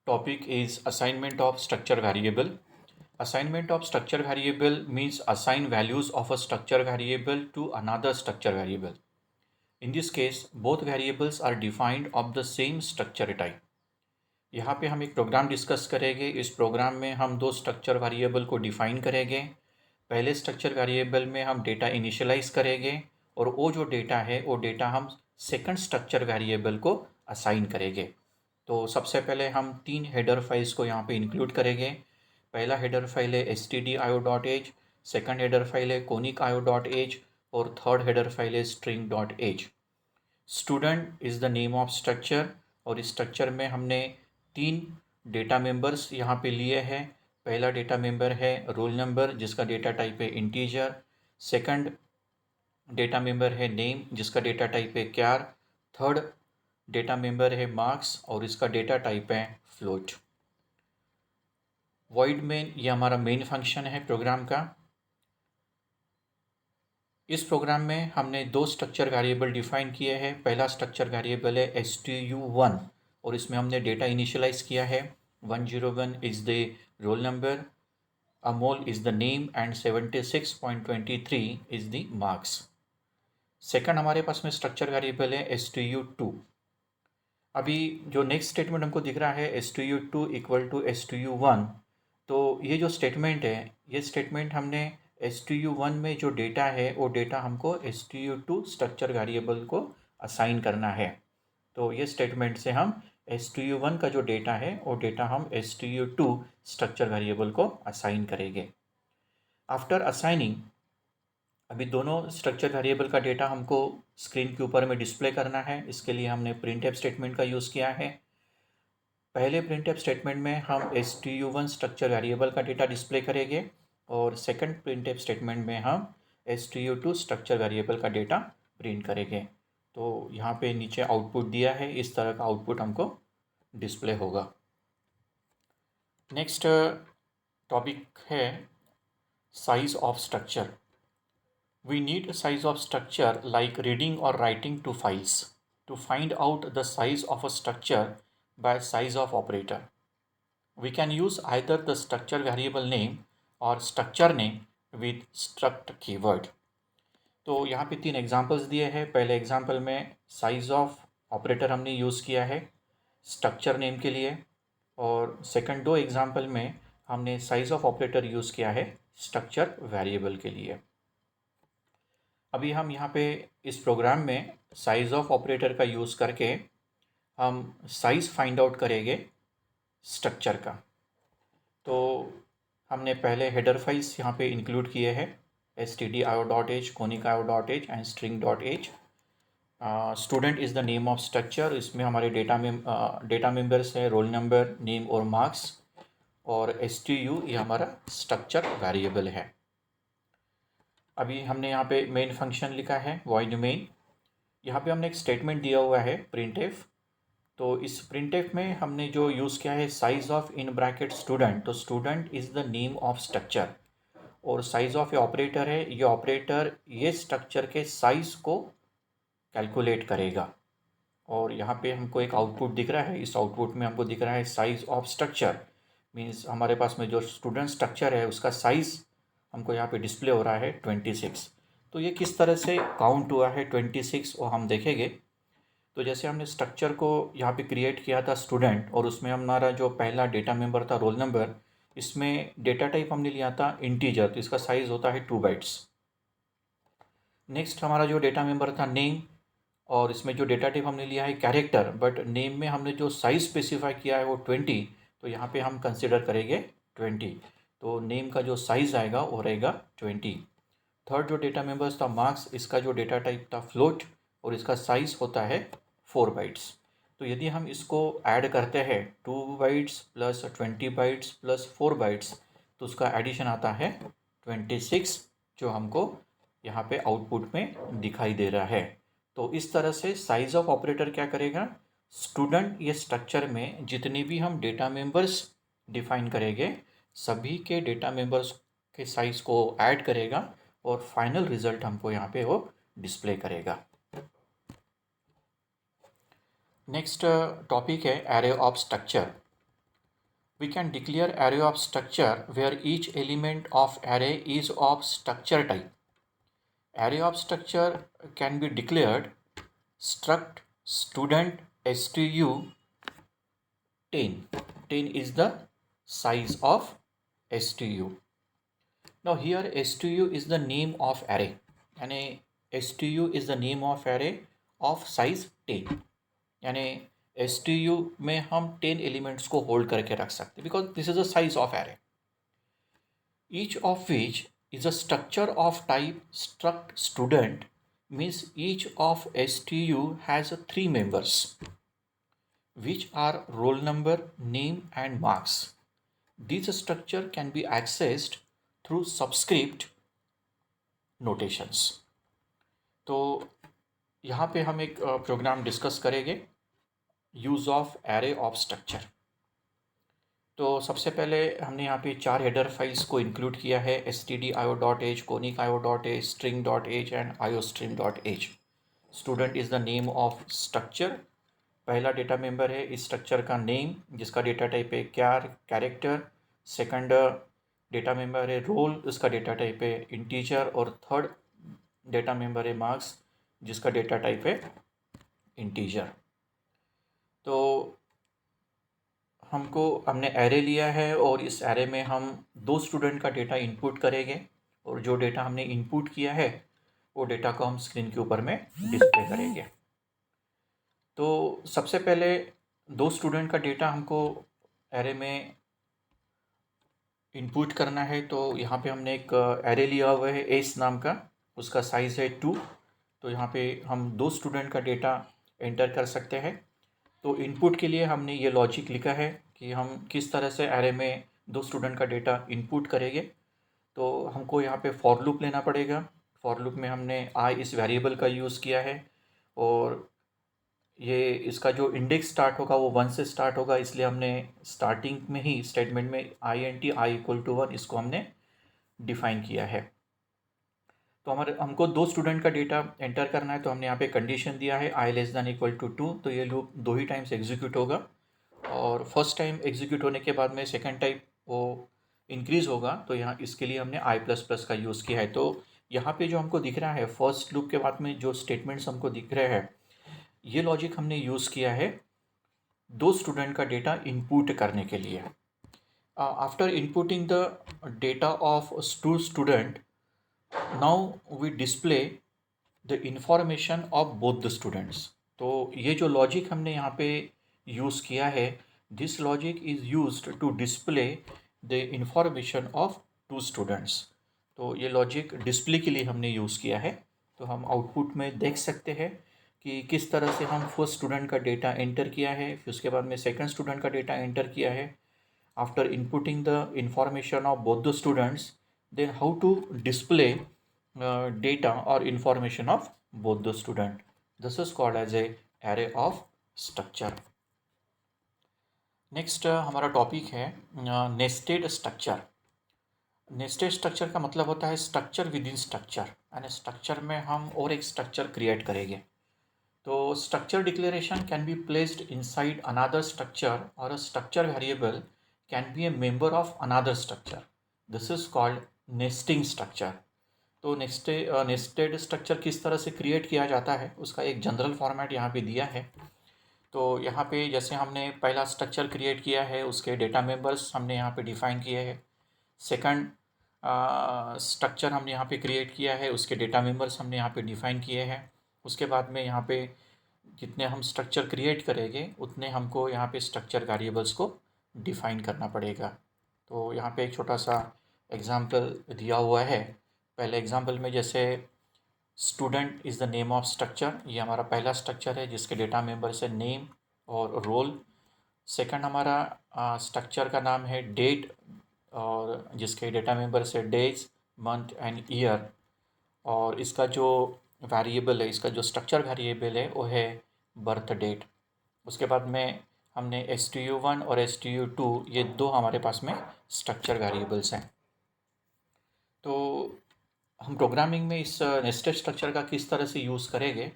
topic is assignment of structure variable. Assignment of structure variable means assign values of a structure variable to another structure variable. In this case, both variables are defined of the same structure type. यहाँ पे हम एक programme discuss करेंगे। इस programme में हम दो structure variable को डिफाइन करेंगे। पहले स्ट्रक्चर वेरिएबल में हम डेटा इनिशियलाइज करेंगे और वो जो डेटा है वो डेटा हम सेकंड स्ट्रक्चर वेरिएबल को असाइन करेंगे। तो सबसे पहले हम 3 हेडर फाइल्स को यहाँ पे इंक्लूड करेंगे। पहला हेडर फाइल है stdio.h, सेकंड हेडर फाइल है conic.io.h और थर्ड हेडर फाइल है string.h। Student is the name of structure और इस स्ट्रक्चर में हमने 3 डेटा मेंबर्स यहाँ पे लिए हैं। पहला डेटा मेंबर है रोल नंबर जिसका डेटा टाइप है इंटीजर। सेकंड डेटा मेंबर है नेम जिसका डेटा टाइप है क्यार। थर्ड डेटा मेंबर है मार्क्स और इसका डेटा टाइप है फ्लोट। वॉइड मेन ये हमारा मेन फंक्शन है प्रोग्राम का। इस प्रोग्राम में हमने दो स्ट्रक्चर वेरिएबल डिफाइन किए हैं। पहला स्ट्रक्चर वेरिएबल है stu1 और इसमें हमने डेटा इनिशियलाइज किया है। 101 is the roll number, Amol is the name and 76.23 is the marks. Second हमारे पास में स्ट्रक्चर वेरिएबल है stu2। अभी जो नेक्स्ट स्टेटमेंट हमको दिख रहा है stu2 इक्वल टू stu1, तो ये जो स्टेटमेंट है ये स्टेटमेंट हमने stu1 में जो डेटा है वो डेटा हमको stu2 स्ट्रक्चर वेरिएबल को असाइन करना है। तो ये स्टेटमेंट से हम stu1 का जो डेटा है वो डेटा हम stu2 स्ट्रक्चर वेरिएबल को असाइन करेंगे। आफ्टर असाइनिंग अभी दोनों स्ट्रक्चर वेरिएबल का डेटा हमको स्क्रीन के ऊपर में डिस्प्ले करना है। इसके लिए हमने प्रिंटफ स्टेटमेंट का यूज़ किया है। पहले प्रिंटफ स्टेटमेंट में हम stu1 स्ट्रक्चर वेरिएबल का डेटा डिस्प्ले करेंगे और सेकंड प्रिंटफ स्टेटमेंट में हम stu2 स्ट्रक्चर वेरिएबल का डेटा प्रिंट करेंगे। तो यहाँ पे नीचे आउटपुट दिया है, इस तरह का आउटपुट हमको डिस्प्ले होगा। नेक्स्ट टॉपिक है size of structure. We need size of structure like reading or writing to files. To find out the size of a structure by size of operator, we can use either the structure variable name or structure name with struct keyword. तो यहाँ पे 3 examples दिए हैं। पहले example में size of operator हमने use किया है स्ट्रक्चर नेम के लिए और सेकंड 2 एग्जांपल में हमने साइज ऑफ ऑपरेटर यूज़ किया है स्ट्रक्चर वेरिएबल के लिए। अभी हम यहाँ पे इस प्रोग्राम में साइज ऑफ ऑपरेटर का यूज़ करके हम साइज़ फाइंड आउट करेंगे स्ट्रक्चर का। तो हमने पहले हेडर फाइल्स यहाँ पे इंक्लूड किए हैं stdio.h, conic.io.h and string.h। Student is the name of structure. इसमें हमारे डेटा मेंबर्स है रोल नंबर, नेम और मार्क्स और stu ये हमारा स्ट्रक्चर वेरिएबल है। अभी हमने यहाँ पे मेन फंक्शन लिखा है वॉइड मेन। यहाँ पे हमने एक स्टेटमेंट दिया हुआ है प्रिंटफ। तो इस प्रिंटफ में हमने जो यूज़ किया है size of in bracket student, तो student is the name of structure और साइज ऑफ ये ऑपरेटर है। ये ऑपरेटर ये स्ट्रक्चर के साइज़ को कैलकुलेट करेगा और यहाँ पे हमको एक आउटपुट दिख रहा है। इस आउटपुट में हमको दिख रहा है साइज ऑफ स्ट्रक्चर, मीन्स हमारे पास में जो स्टूडेंट स्ट्रक्चर है उसका साइज़ हमको यहाँ पे डिस्प्ले हो रहा है 26। तो ये किस तरह से काउंट हुआ है 26 वो हम देखेंगे। तो जैसे हमने स्ट्रक्चर को यहाँ पे क्रिएट किया था स्टूडेंट और उसमें हमारा जो पहला डेटा मेंबर था रोल नंबर, इसमें डेटा टाइप हमने लिया था इंटीजर, तो इसका साइज़ होता है 2 बाइट्स। नेक्स्ट हमारा जो डेटा मेंबर था नेम और इसमें जो डेटा टाइप हमने लिया है कैरेक्टर, बट नेम में हमने जो साइज़ स्पेसिफाई किया है वो 20, तो यहाँ पे हम कंसिडर करेंगे 20। तो नेम का जो साइज़ आएगा वो रहेगा 20। थर्ड जो डेटा मेंबर्स था मार्क्स, इसका जो डेटा टाइप था फ्लोट और इसका साइज़ होता है 4 बाइट्स। तो यदि हम इसको ऐड करते हैं 2 bytes plus 20 bytes plus 4 bytes, तो उसका एडिशन आता है 26, जो हमको यहाँ पे आउटपुट में दिखाई दे रहा है। तो इस तरह से साइज़ ऑफ ऑपरेटर क्या करेगा, स्टूडेंट ये स्ट्रक्चर में जितने भी हम डेटा मेंबर्स डिफाइन करेंगे सभी के डेटा मेंबर्स के साइज़ को ऐड करेगा और फाइनल रिजल्ट हमको यहाँ पे वो डिस्प्ले करेगा। नेक्स्ट टॉपिक है array of structure. We can declare array of structure where each element of array is of structure type. Array of structure can be declared struct student stu 10. 10 is the size of stu. Now here stu is the name of array यानी stu is the name of array of size 10 यानी stu में हम 10 elements को hold करके रख सकते because this is the size of array, each of which is a structure of type struct student, means each of stu has 3 members which are roll number, name and marks. This structure can be accessed through subscript notations. तो यहाँ पे हम एक programme discuss करेंगे use of array of structure. तो सबसे पहले हमने यहाँ पे 4 हेडर फाइल्स को इंक्लूड किया है stdio.h, conic.io.h, string.h and iostream.h. Student is the name of structure. पहला डेटा मेंबर है इस स्ट्रक्चर का नेम जिसका डेटा टाइप है कैरेक्टर. सेकंड डेटा मेंबर है रोल, इसका डेटा टाइप है इंटीजर. और थर्ड डेटा मेंबर है मार्क्स जिसका डेटा टाइप है इंटीजर. तो हमने एरे लिया है और इस एरे में हम 2 स्टूडेंट का डेटा इनपुट करेंगे और जो डेटा हमने इनपुट किया है वो डेटा को हम स्क्रीन के ऊपर में डिस्प्ले करेंगे. तो सबसे पहले 2 स्टूडेंट का डेटा हमको एरे में इनपुट करना है. तो यहाँ पे हमने एक एरे लिया हुआ है एस नाम का, उसका साइज़ है 2. तो यहाँ पे हम 2 स्टूडेंट का डेटा एंटर कर सकते हैं. तो इनपुट के लिए हमने ये लॉजिक लिखा है कि हम किस तरह से एरे में 2 स्टूडेंट का डेटा इनपुट करेंगे. तो हमको यहाँ पे फॉर लूप लेना पड़ेगा. फॉर लूप में हमने आई इस वेरिएबल का यूज़ किया है और ये इसका जो इंडेक्स स्टार्ट होगा वो 1 से स्टार्ट होगा, इसलिए हमने स्टार्टिंग में ही स्टेटमेंट में i=1 इसको हमने डिफाइन किया है. तो हमको 2 स्टूडेंट का डेटा एंटर करना है. तो हमने यहाँ पे कंडीशन दिया है i<=2. तो ये लूप 2 ही टाइम्स एग्जीक्यूट होगा और फर्स्ट टाइम एग्जीक्यूट होने के बाद में सेकंड टाइम वो इंक्रीज़ होगा. तो यहाँ इसके लिए हमने i++ का यूज़ किया है. तो यहाँ पे जो हमको दिख रहा है फर्स्ट लूप के बाद में जो स्टेटमेंट्स हमको दिख रहे हैं ये लॉजिक हमने यूज़ किया है 2 स्टूडेंट का डेटा इनपुट करने के लिए. After inputting the data of 2 student, now we display the information of both the students. तो ये जो लॉजिक हमने यहाँ पे यूज़ किया है, this logic is used to display the information of 2 students. तो ये लॉजिक डिस्प्ले के लिए हमने यूज़ किया है. तो हम आउटपुट में देख सकते हैं कि किस तरह से हम फर्स्ट स्टूडेंट का डेटा एंटर किया है, फिर उसके बाद में सेकंड स्टूडेंट का डेटा एंटर किया है. After inputting the information of both the students, then how to display data or information of both the student. This is called as a array of structure. Next हमारा topic है nested structure. Nested structure का मतलब होता है structure within structure, यानी structure में हम और एक स्ट्रक्चर क्रिएट करेंगे. तो structure declaration can be placed inside another structure और a structure variable can be a member of another structure. This is called nesting structure. तो नेस्टेड स्ट्रक्चर किस तरह से क्रिएट किया जाता है उसका एक जनरल फॉर्मेट यहाँ पे दिया है. तो यहाँ पे जैसे हमने पहला स्ट्रक्चर क्रिएट किया है उसके डेटा मेंबर्स हमने यहाँ पे डिफ़ाइन किए हैं. सेकंड स्ट्रक्चर हमने यहाँ पे क्रिएट किया है उसके डेटा मेंबर्स हमने यहाँ पे डिफ़ाइन किए हैं. उसके बाद में यहाँ पे जितने हम स्ट्रक्चर क्रिएट करेंगे उतने हमको यहाँ पे स्ट्रक्चर वेरिएबल्स को डिफ़ाइन करना पड़ेगा. तो यहाँ पे एक छोटा सा एग्जाम्पल दिया हुआ है. पहले एग्जाम्पल में जैसे student is the name of structure, ये हमारा पहला स्ट्रक्चर है जिसके डेटा मेंबर्स है नेम और रोल. सेकंड हमारा स्ट्रक्चर का नाम है डेट और जिसके डेटा मेंबर्स है डेज, मंथ एंड ईयर. और इसका जो वेरिएबल है, इसका जो स्ट्रक्चर वेरिएबल है वो है बर्थ डेट. उसके बाद में हमने stu1 और stu2 ये 2 हमारे पास में स्ट्रक्चर वेरिएबल्स हैं. तो हम प्रोग्रामिंग में इस नेस्टेड स्ट्रक्चर का किस तरह से यूज़ करेंगे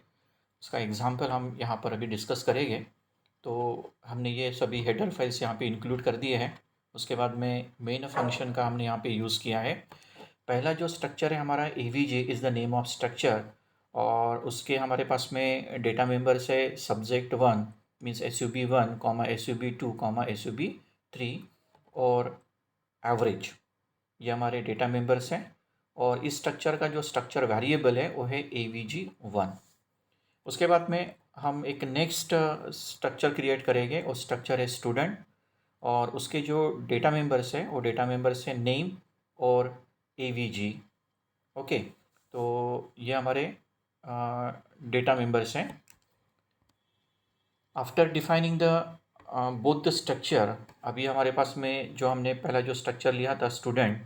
उसका एग्जांपल हम यहाँ पर अभी डिस्कस करेंगे. तो हमने ये सभी हेडर फाइल्स यहाँ पे इंक्लूड कर दिए हैं. उसके बाद में मेन फंक्शन का हमने यहाँ पे यूज़ किया है। पहला जो स्ट्रक्चर है हमारा AVG is the name of structure, और उसके हमारे पास में डेटा मेंबर्स है subject 1 means SUB1 comma SUB2 comma SUB3 और एवरेज, ये हमारे डेटा मेंबर्स हैं। और इस स्ट्रक्चर का जो स्ट्रक्चर वेरिएबल है वो है AVG1। उसके बाद में हम एक नेक्स्ट स्ट्रक्चर क्रिएट करेंगे, और स्ट्रक्चर है स्टूडेंट, और उसके जो डेटा मेंबर्स है वो डेटा मेंबर्स है नेम और AVG। ओके, तो ये हमारे डेटा मेंबर्स हैं। After defining the both the structure, अभी हमारे पास में जो हमने पहला जो स्ट्रक्चर लिया था स्टूडेंट,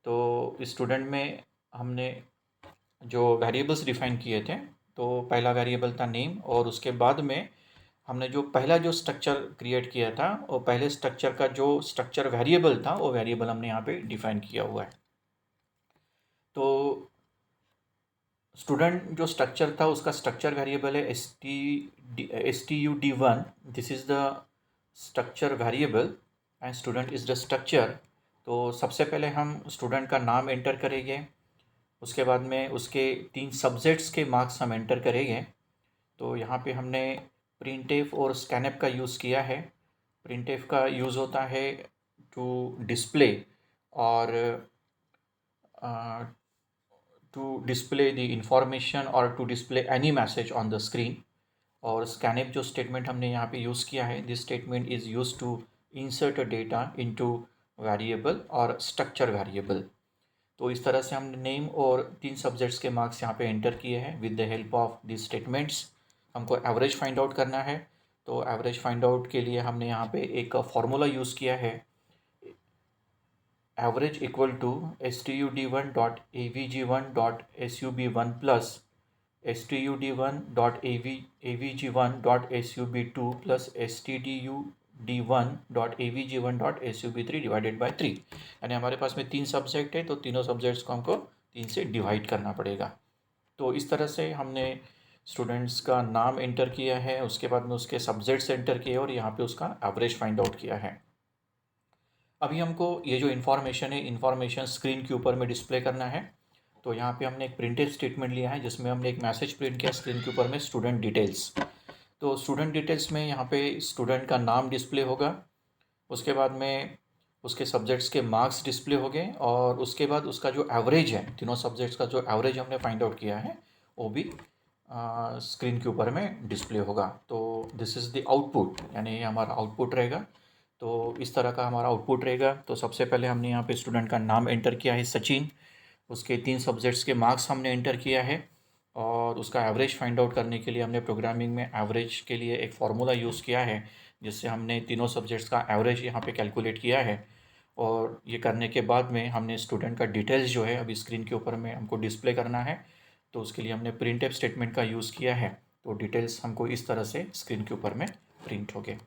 तो स्टूडेंट में हमने जो वेरिएबल्स डिफाइन किए थे, तो पहला वेरिएबल था नेम, और उसके बाद में हमने जो पहला जो स्ट्रक्चर क्रिएट किया था वो पहले स्ट्रक्चर का जो स्ट्रक्चर वेरिएबल था वो वेरिएबल हमने यहाँ पे डिफाइन किया हुआ है। तो स्टूडेंट जो स्ट्रक्चर था उसका स्ट्रक्चर वेरिएबल है STUD1, this is the structure variable and student is the structure. तो सबसे पहले हम स्टूडेंट का नाम एंटर करेंगे, उसके बाद में उसके 3 सब्जेक्ट्स के मार्क्स हम एंटर करेंगे। तो यहाँ पे हमने प्रिंटफ और स्कैनफ का यूज़ किया है। प्रिंटफ का यूज़ होता है टू डिस्प्ले और टू डिस्प्ले द इंफॉर्मेशन और to display any message on the screen. और स्कैनफ जो स्टेटमेंट हमने यहाँ पे यूज़ किया है, this statement is use to insert data into variable और स्ट्रक्चर वेरिएबल। तो इस तरह से हमने नेम और 3 सब्जेक्ट्स के मार्क्स यहाँ पे एंटर किए हैं with the help of this statements. हमको एवरेज फाइंड आउट करना है, तो एवरेज फाइंड आउट के लिए हमने यहाँ पे एक फॉर्मूला यूज़ किया है, average equal to STUD1.AVG1.SUB1 plus STUD1.AVG1.SUB2 plus STDUD1.AVG1.SUB3 divided by 3। यानी हमारे पास में 3 सब्जेक्ट है, तो तीनों सब्जेक्ट्स को हमको 3 से डिवाइड करना पड़ेगा। तो इस तरह से हमने स्टूडेंट्स का नाम एंटर किया है, उसके बाद में उसके सब्जेक्ट्स एंटर किए और यहाँ पे उसका एवरेज फाइंड आउट किया है। अभी हमको ये जो इन्फॉर्मेशन है, इन्फॉर्मेशन स्क्रीन के ऊपर में डिस्प्ले करना है। तो यहाँ पे हमने एक प्रिंटेड स्टेटमेंट लिया है जिसमें हमने एक मैसेज प्रिंट किया स्क्रीन के ऊपर में, स्टूडेंट डिटेल्स। तो स्टूडेंट डिटेल्स में यहाँ पे स्टूडेंट का नाम डिस्प्ले होगा, उसके बाद में उसके सब्जेक्ट्स के मार्क्स डिस्प्ले हो गए, और उसके बाद उसका जो एवरेज है, तीनों सब्जेक्ट्स का जो एवरेज हमने फाइंड आउट किया है वो भी स्क्रीन के ऊपर में डिस्प्ले होगा। तो दिस इज़ द आउटपुट, यानी ये हमारा आउटपुट रहेगा। तो इस तरह का हमारा आउटपुट रहेगा। तो सबसे पहले हमने यहाँ पे स्टूडेंट का नाम एंटर किया है सचिन, उसके 3 सब्जेक्ट्स के मार्क्स हमने एंटर किया है, और उसका एवरेज फाइंड आउट करने के लिए हमने प्रोग्रामिंग में एवरेज के लिए एक फार्मूला यूज़ किया है, जिससे हमने तीनों सब्जेक्ट्स का एवरेज यहाँ पे कैलकुलेट किया है। और ये करने के बाद में हमने स्टूडेंट का डिटेल्स जो है अभी स्क्रीन के ऊपर में हमको डिस्प्ले करना है, तो उसके लिए हमने प्रिंटफ स्टेटमेंट का यूज़ किया है। तो डिटेल्स हमको इस तरह से स्क्रीन के ऊपर में प्रिंट हो गए।